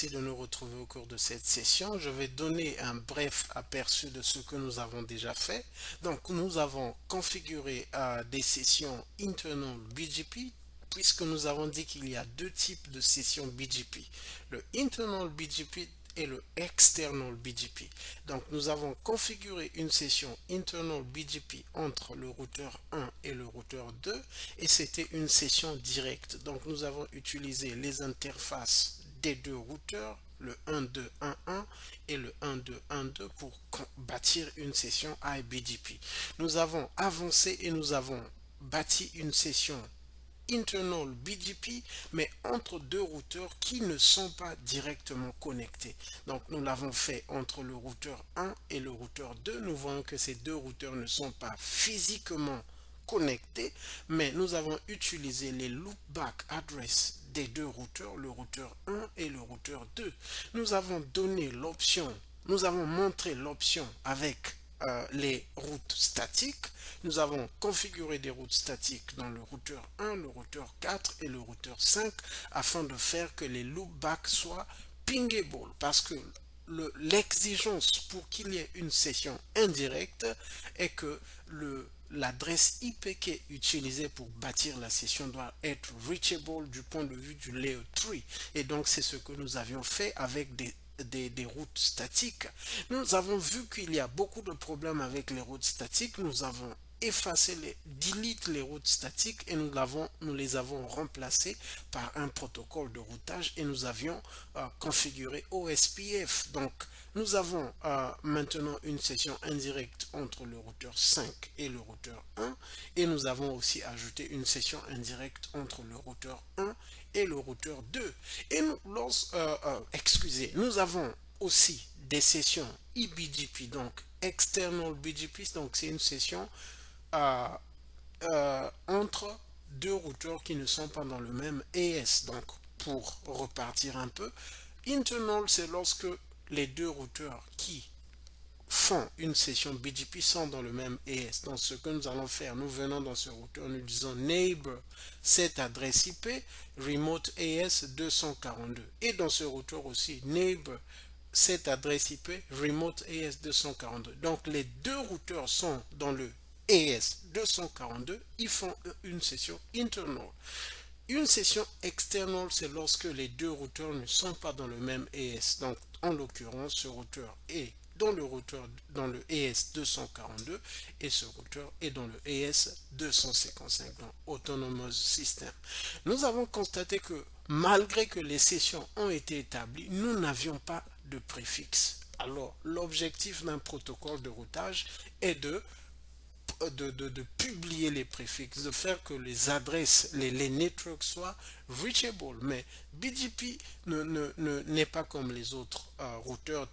merci de nous retrouver au cours de cette session. Je vais donner un bref aperçu de ce que nous avons déjà fait. Donc, nous avons configuré des sessions internal BGP, puisque nous avons dit qu'il y a deux types de sessions BGP, le internal BGP et le external BGP. Donc nous avons configuré une session internal BGP entre le routeur 1 et le routeur 2 et c'était une session directe. Donc nous avons utilisé les interfaces des deux routeurs, le 1.2.1.1 et le 1.2.1.2 pour bâtir une session iBGP. Nous avons avancé et nous avons bâti une session internal BGP, mais entre deux routeurs qui ne sont pas directement connectés. Donc nous l'avons fait entre le routeur 1 et le routeur 2. Nous voyons que ces deux routeurs ne sont pas physiquement connectés, mais nous avons utilisé les loopback address des deux routeurs, le routeur 1 et le routeur 2. Nous avons donné l'option, nous avons montré l'option avec les routes statiques. Nous avons configuré des routes statiques dans le routeur 1, le routeur 4 et le routeur 5 afin de faire que les loopbacks soient pingable parce que l'exigence pour qu'il y ait une session indirecte est que l'adresse IP qui est utilisée pour bâtir la session doit être reachable du point de vue du layer 3 et donc c'est ce que nous avions fait avec des routes statiques. Nous avons vu qu'il y a beaucoup de problèmes avec les routes statiques. Nous avons effacé delete les routes statiques et nous les avons remplacées par un protocole de routage et nous avions configuré OSPF. Donc, nous avons maintenant une session indirecte entre le routeur 5 et le routeur 1 et nous avons aussi ajouté une session indirecte entre le routeur 1 et le routeur 2. Et excusez, nous avons aussi des sessions eBGP, donc external BGP, donc c'est une session entre deux routeurs qui ne sont pas dans le même AS. Donc pour repartir un peu, internal c'est lorsque les deux routeurs qui font une session BGP sont dans le même AS. Donc ce que nous allons faire, nous venons dans ce routeur, nous disons neighbor cette adresse IP remote AS 242 et dans ce routeur aussi neighbor cette adresse IP remote AS 242. Donc les deux routeurs sont dans le AS 242, ils font une session internal. Une session external, c'est lorsque les deux routeurs ne sont pas dans le même AS. Donc, en l'occurrence, ce routeur est dans le AS 242 et ce routeur est dans le AS 255, donc Autonomous System. Nous avons constaté que malgré que les sessions ont été établies, nous n'avions pas de préfixe. Alors, l'objectif d'un protocole de routage est de publier les préfixes, de faire que les adresses, les networks soient reachable. Mais BGP n'est pas comme les autres routeurs,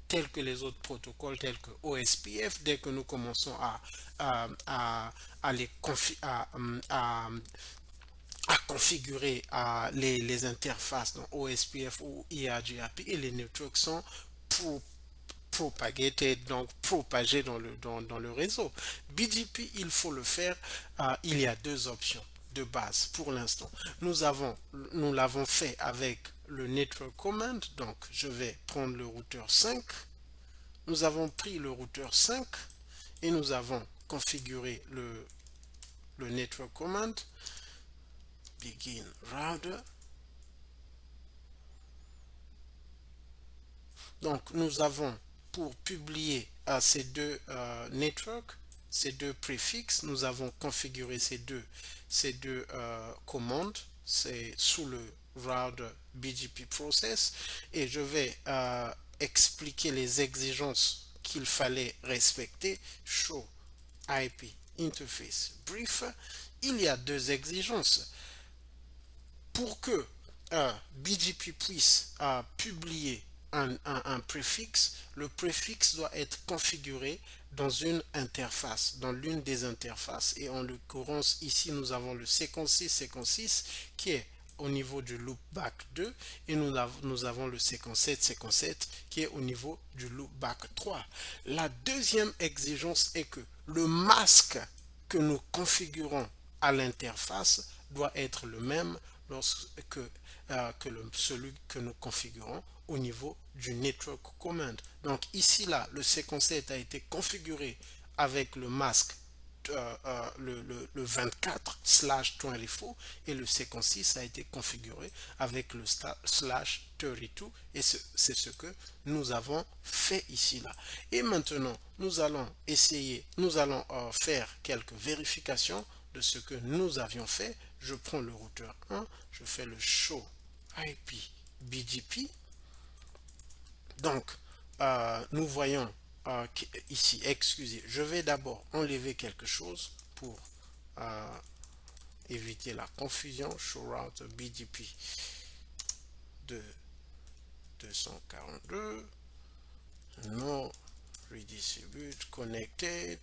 tels que les autres protocoles, tels que OSPF. Dès que nous commençons à les à configurer les interfaces dans OSPF ou IRGAP et les networks sont pour propagated, donc propagé dans le réseau. BGP, il faut le faire, il y a deux options de base pour l'instant. Nous l'avons fait avec le network command, donc je vais prendre le routeur 5. Nous avons pris le routeur 5 et nous avons configuré le network command, begin router. Donc nous avons pour publier ces deux networks, ces deux préfixes, nous avons configuré ces deux commandes, c'est sous le router BGP process et je vais expliquer les exigences qu'il fallait respecter. Show IP interface brief. Il y a deux exigences pour que BGP puisse publier un préfixe, le préfixe doit être configuré dans une interface, dans l'une des interfaces. Et en l'occurrence, ici, nous avons le 56 qui est au niveau du loopback 2 et nous avons le 57 qui est au niveau du loopback 3. La deuxième exigence est que le masque que nous configurons à l'interface doit être le même lorsque celui que nous configurons au niveau du network command. Donc ici là, le séquenceur a été configuré avec le masque le 24/24 et le séquence 6 a été configuré avec le /32 et c'est ce que nous avons fait ici là. Et maintenant nous allons essayer, nous allons faire quelques vérifications de ce que nous avions fait. Je prends le routeur 1, je fais le show IP BGP. Donc nous voyons ici, excusez, je vais d'abord enlever quelque chose pour éviter la confusion. Show route BGP de 242 no redistribute connected.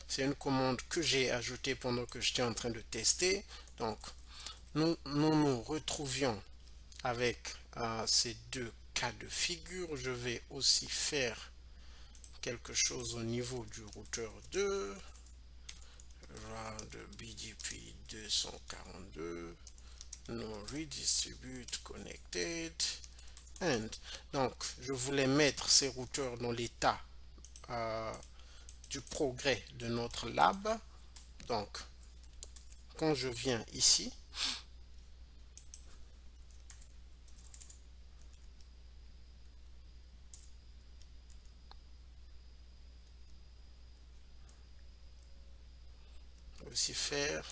C'est une commande que j'ai ajoutée pendant que j'étais en train de tester. Donc nous retrouvions avec ces deux cas de figure. Je vais aussi faire quelque chose au niveau du routeur 2, route BGP 242 no redistribute connected. And donc je voulais mettre ces routeurs dans l'état du progrès de notre lab. Donc quand je viens ici, aussi faire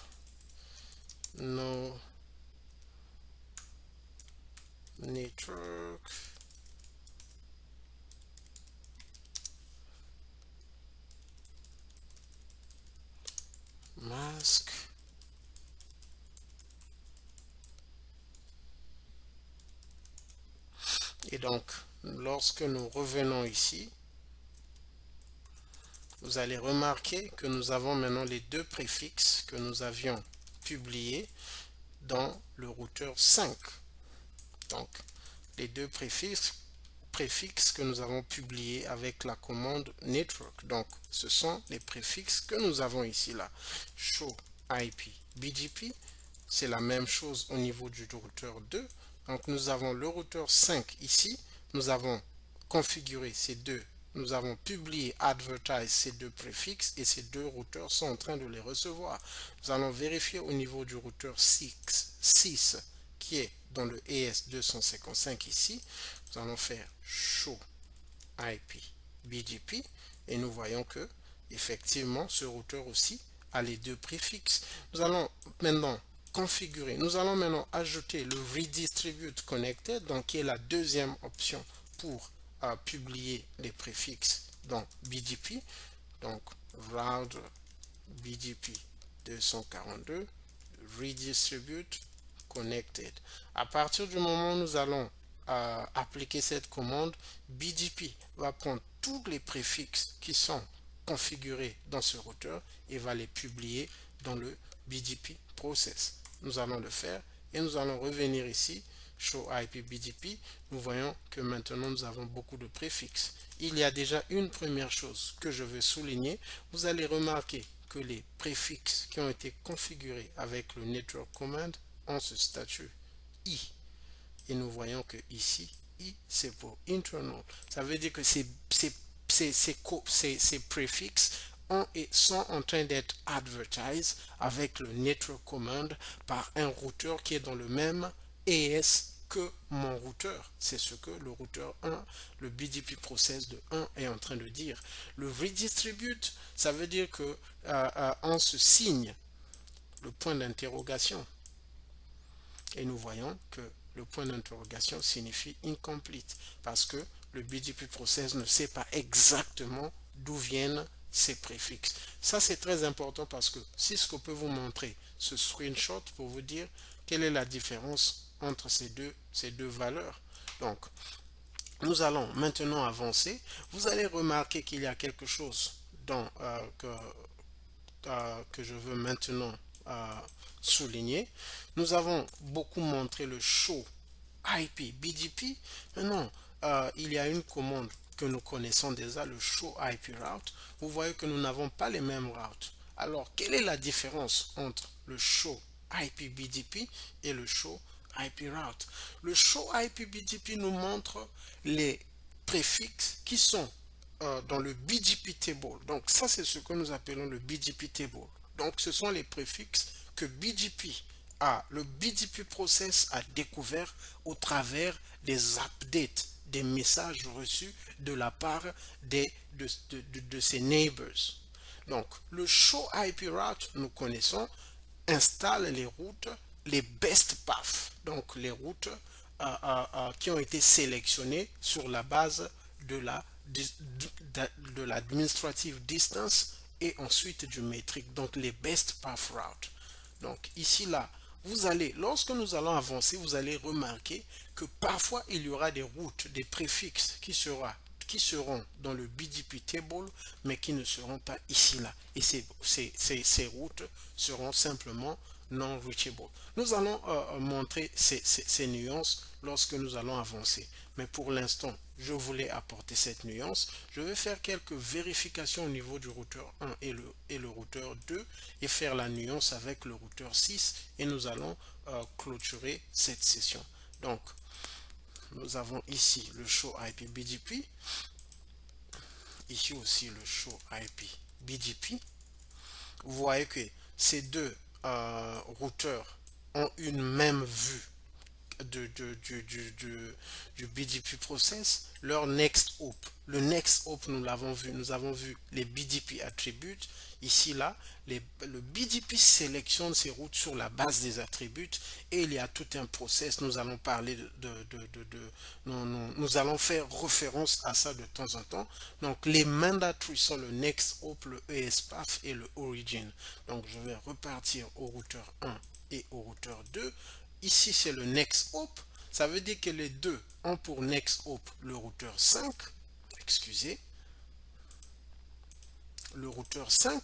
no network mask et donc lorsque nous revenons ici, vous allez remarquer que nous avons maintenant les deux préfixes que nous avions publiés dans le routeur 5. Donc les deux préfixes que nous avons publiés avec la commande network. Donc ce sont les préfixes que nous avons ici là. Show IP BGP, c'est la même chose au niveau du routeur 2. Donc nous avons le routeur 5 ici, nous avons configuré ces deux, nous avons publié advertise ces deux préfixes et ces deux routeurs sont en train de les recevoir. Nous allons vérifier au niveau du routeur 6 qui est dans le ES255 ici. Nous allons faire show IP BGP et nous voyons que effectivement ce routeur aussi a les deux préfixes. Nous allons maintenant configurer, nous allons maintenant ajouter le redistribute connected, donc qui est la deuxième option pour publier les préfixes dans BGP. Donc route BGP 242 redistribute connected. À partir du moment où nous allons appliquer cette commande, BGP va prendre tous les préfixes qui sont configurés dans ce routeur et va les publier dans le BGP process. Nous allons le faire et nous allons revenir ici, show IP BGP. Nous voyons que maintenant nous avons beaucoup de préfixes. Il y a déjà une première chose que je veux souligner. Vous allez remarquer que les préfixes qui ont été configurés avec le network command ont ce statut I. Et nous voyons que ici, I c'est pour internal. Ça veut dire que ces préfixes sont en train d'être advertised avec le network command par un routeur qui est dans le même ES que mon routeur. C'est ce que le routeur 1, le BGP process de 1 est en train de dire. Le redistribute, ça veut dire que on se signe le point d'interrogation. Et nous voyons que le point d'interrogation signifie incomplete parce que le BGP process ne sait pas exactement d'où viennent ces préfixes. Ça c'est très important parce que Cisco peut vous montrer ce screenshot pour vous dire quelle est la différence entre ces deux valeurs. Donc nous allons maintenant avancer. Vous allez remarquer qu'il y a quelque chose que je veux maintenant souligner. Nous avons beaucoup montré le show IP BGP. Maintenant, il y a une commande que nous connaissons déjà, le show IP route. Vous voyez que nous n'avons pas les mêmes routes. Alors, quelle est la différence entre le show IPBGP et le show IP route. Le show IPBGP nous montre les préfixes qui sont dans le BGP table. Donc ça c'est ce que nous appelons le BGP table. Donc ce sont les préfixes que le BGP process a découvert au travers des updates, des messages reçus de la part de ses neighbors. Donc, le show IP route, nous connaissons, installe les routes, les best paths, donc les routes qui ont été sélectionnées sur la base de l'administrative distance et ensuite du métrique, donc les best path routes. Donc ici, là, lorsque nous allons avancer, vous allez remarquer que parfois il y aura des routes, des préfixes qui seront dans le BGP table, mais qui ne seront pas ici, là. Et ces routes seront simplement non reachable. Nous allons montrer ces nuances lorsque nous allons avancer. Mais pour l'instant, je voulais apporter cette nuance. Je vais faire quelques vérifications au niveau du routeur 1 et le routeur 2 et faire la nuance avec le routeur 6 et nous allons clôturer cette session. Donc, nous avons ici le show IP BGP, ici aussi le show IP BGP. Vous voyez que ces deux routeurs ont une même vue du BGP process, leur next hop. Le next hop, nous l'avons vu, nous avons vu les BGP attributes. Ici, là, le BGP sélectionne ces routes sur la base des attributs et il y a tout un process. Nous allons parler nous allons faire référence à ça de temps en temps. Donc, les mandatory sont le next hop, le ESPAF et le origin. Donc, je vais repartir au routeur 1 et au routeur 2. Ici, c'est le next hop. Ça veut dire que les deux ont pour next hop le routeur 5. Excusez. Le routeur 5.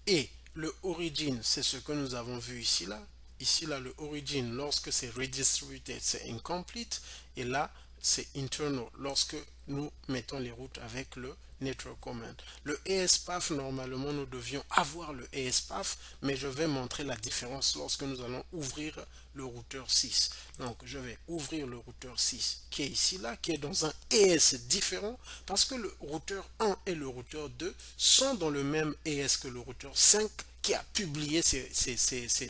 Et le origin, c'est ce que nous avons vu ici, là. Ici, là, le origin, lorsque c'est redistributed, c'est incomplete. Et là, c'est internal, lorsque nous mettons les routes avec le network command. Le ESPAF, normalement, nous devions avoir le ESPAF, mais je vais montrer la différence lorsque nous allons ouvrir le routeur 6. Donc, je vais ouvrir le routeur 6 qui est ici, là, qui est dans un ES différent, parce que le routeur 1 et le routeur 2 sont dans le même ES que le routeur 5 qui a publié ces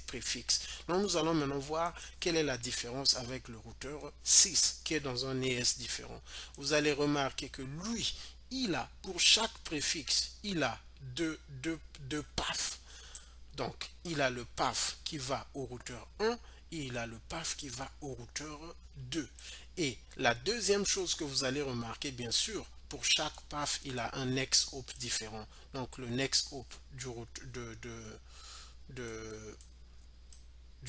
préfixes. Donc nous allons maintenant voir quelle est la différence avec le routeur 6 qui est dans un ES différent. Vous allez remarquer que lui, il a pour chaque préfixe, il a deux paths. Donc il a le path qui va au routeur 1 et il a le path qui va au routeur 2. Et la deuxième chose que vous allez remarquer, bien sûr, pour chaque path, il a un next hop différent. Donc le next hop du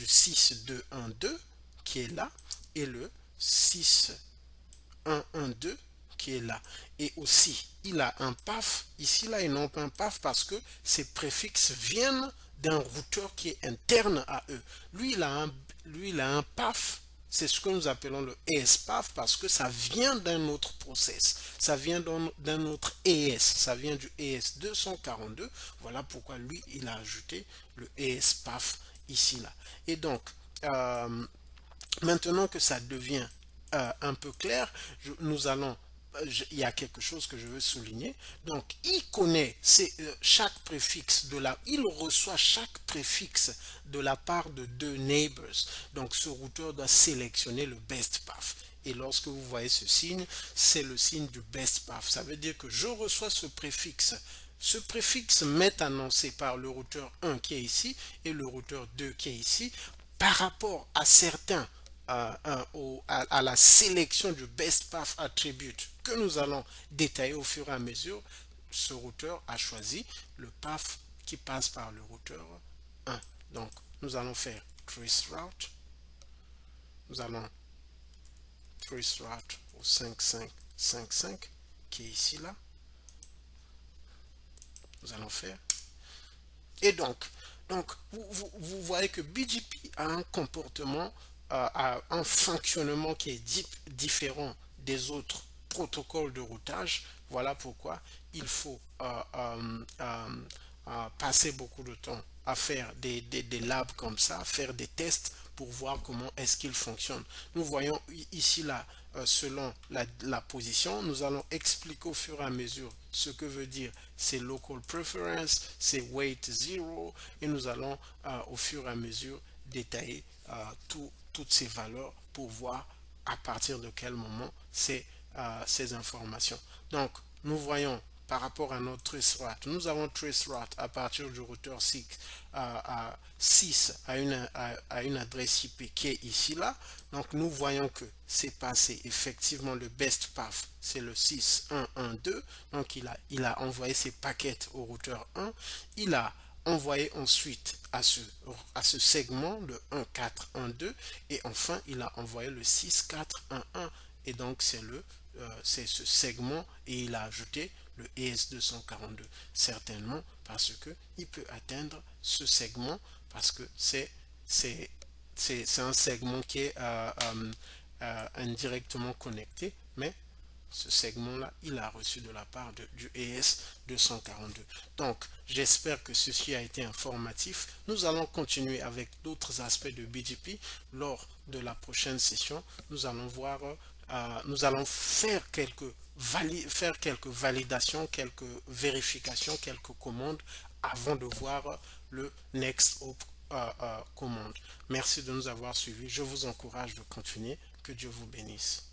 6.2.1.2 qui est là et le 6.1.1.2 qui est là. Et aussi, il a un path. Ici, là, ils n'ont pas un path parce que ces préfixes viennent d'un routeur qui est interne à eux. Lui, il a un path. C'est ce que nous appelons le ESPAF parce que ça vient d'un autre process. Ça vient d'un autre ES. Ça vient du ES 242. Voilà pourquoi lui, il a ajouté le ESPAF ici, là. Et donc, maintenant que ça devient un peu clair, il y a quelque chose que je veux souligner. Donc, il connaît chaque préfixe il reçoit chaque préfixe de la part de deux neighbors. Donc, ce routeur doit sélectionner le best path. Et lorsque vous voyez ce signe, c'est le signe du best path. Ça veut dire que je reçois ce préfixe. Ce préfixe m'est annoncé par le routeur 1 qui est ici et le routeur 2 qui est ici par rapport à certains à la sélection du best path attribute que nous allons détailler au fur et à mesure. Ce routeur a choisi le path qui passe par le routeur 1. Donc, nous allons faire trace route. Nous allons trace route au 5555 qui est ici, là. Nous allons faire. Et donc vous voyez que BGP a un comportement, a un fonctionnement qui est différent des autres protocoles de routage. Voilà pourquoi il faut passer beaucoup de temps à faire des labs comme ça, faire des tests pour voir comment est-ce qu'il fonctionne. Nous voyons ici là, selon la position, nous allons expliquer au fur et à mesure ce que veut dire c'est local preference, c'est weight zero, et nous allons au fur et à mesure détailler toutes ces valeurs pour voir à partir de quel moment ces informations. Donc, nous voyons par rapport à notre traceroute, nous avons traceroute à partir du routeur 6 à 6 à une adresse IP qui est ici là. Donc, nous voyons que c'est passé effectivement le best path, c'est le 6.1.1.2. Donc, il a envoyé ses paquets au routeur 1. Il a envoyé ensuite à ce segment le 1.4.1.2 et enfin il a envoyé le 6.4.1.1 et donc c'est ce segment et il a ajouté le ES242 certainement parce que il peut atteindre ce segment parce que c'est un segment qui est indirectement connecté mais ce segment-là, il a reçu de la part du ES242. Donc, j'espère que ceci a été informatif. Nous allons continuer avec d'autres aspects de BGP lors de la prochaine session. Nous allons voir, nous allons faire quelques validations, quelques vérifications, quelques commandes avant de voir le next op commande. Merci de nous avoir suivis. Je vous encourage de continuer. Que Dieu vous bénisse.